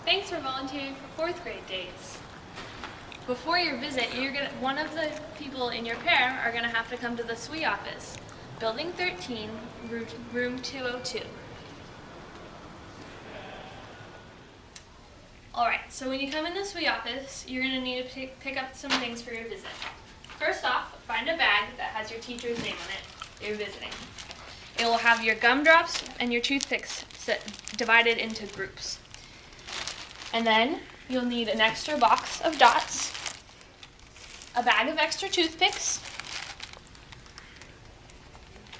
Thanks for volunteering for 4th grade days. Before your visit, one of the people in your pair are going to have to come to the SWE office, Building 13, room 202. Alright, so when you come in the SWE office, you're going to need to pick up some things for your visit. First off, find a bag that has your teacher's name on it that you're visiting. It will have your gumdrops and your toothpicks divided into groups. And then you'll need an extra box of dots, a bag of extra toothpicks,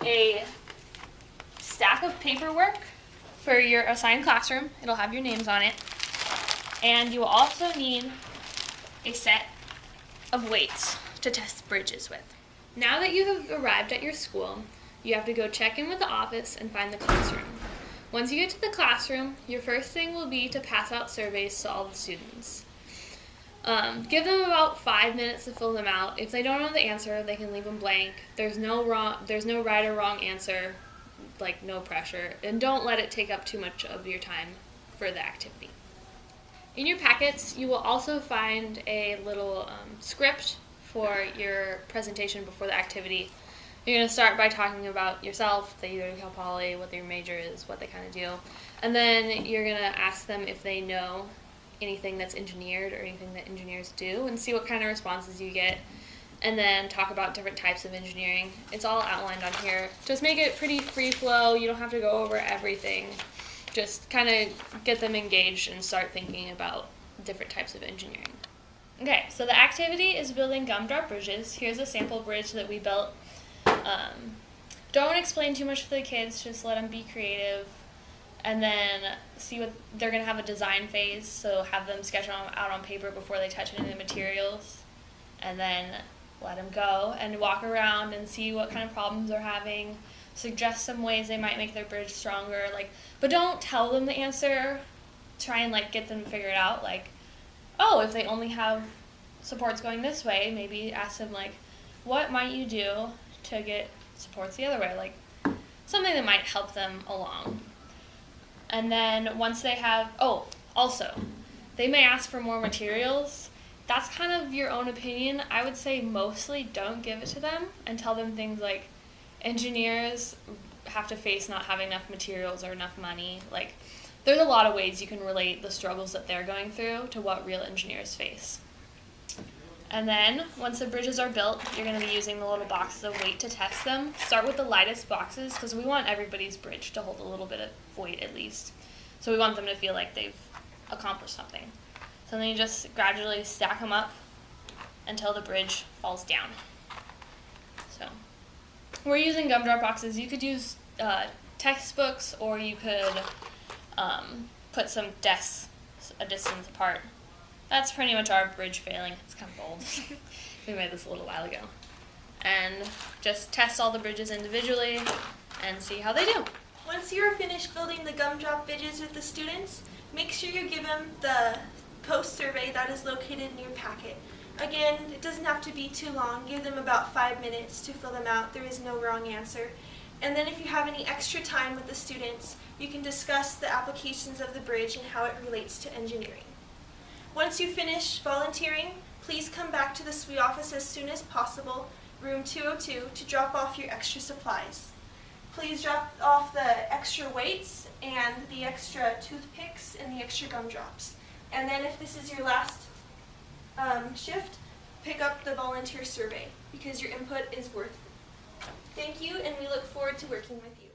a stack of paperwork for your assigned classroom. It'll have your names on it. And you will also need a set of weights to test bridges with. Now that you have arrived at your school, you have to go check in with the office and find the classroom. Once you get to the classroom, your first thing will be to pass out surveys to all the students. Give them about 5 minutes to fill them out. If they don't know the answer, they can leave them blank. There's no right or wrong answer, like no pressure. And don't let it take up too much of your time for the activity. In your packets, you will also find a little script for your presentation before the activity. You're going to start by talking about yourself, the Cal Poly, what your major is, what they kind of do. And then you're going to ask them if they know anything that's engineered or anything that engineers do and see what kind of responses you get. And then talk about different types of engineering. It's all outlined on here. Just make it pretty free flow. You don't have to go over everything. Just kind of get them engaged and start thinking about different types of engineering. Okay, so the activity is building gumdrop bridges. Here's a sample bridge that we built. Don't explain too much to the kids, just let them be creative. And then see what they're going to have a design phase, so have them sketch out on paper before they touch any of the materials. And then let them go and walk around and see what kind of problems they're having. Suggest some ways they might make their bridge stronger, but don't tell them the answer. Try and get them to figure it out. Oh, if they only have supports going this way, maybe ask them what might you do to get supports the other way? Something that might help them along. And then once they have, also, they may ask for more materials. That's kind of your own opinion. I would say mostly don't give it to them and tell them things like engineers have to face not having enough materials or enough money. There's a lot of ways you can relate the struggles that they're going through to what real engineers face. And then, once the bridges are built, you're going to be using the little boxes of weight to test them. Start with the lightest boxes, because we want everybody's bridge to hold a little bit of weight at least. So we want them to feel like they've accomplished something. So then you just gradually stack them up until the bridge falls down. So we're using gumdrop boxes. You could use textbooks, or you could put some desks a distance apart. That's pretty much our bridge failing. It's kind of old. We made this a little while ago. And just test all the bridges individually and see how they do. Once you are finished building the gumdrop bridges with the students, make sure you give them the post survey that is located in your packet. Again, it doesn't have to be too long. Give them about 5 minutes to fill them out. There is no wrong answer. And then if you have any extra time with the students, you can discuss the applications of the bridge and how it relates to engineering. Once you finish volunteering, please come back to the SWE office as soon as possible, room 202, to drop off your extra supplies. Please drop off the extra weights and the extra toothpicks and the extra gumdrops. And then if this is your last shift, pick up the volunteer survey because your input is worth it. Thank you, and we look forward to working with you.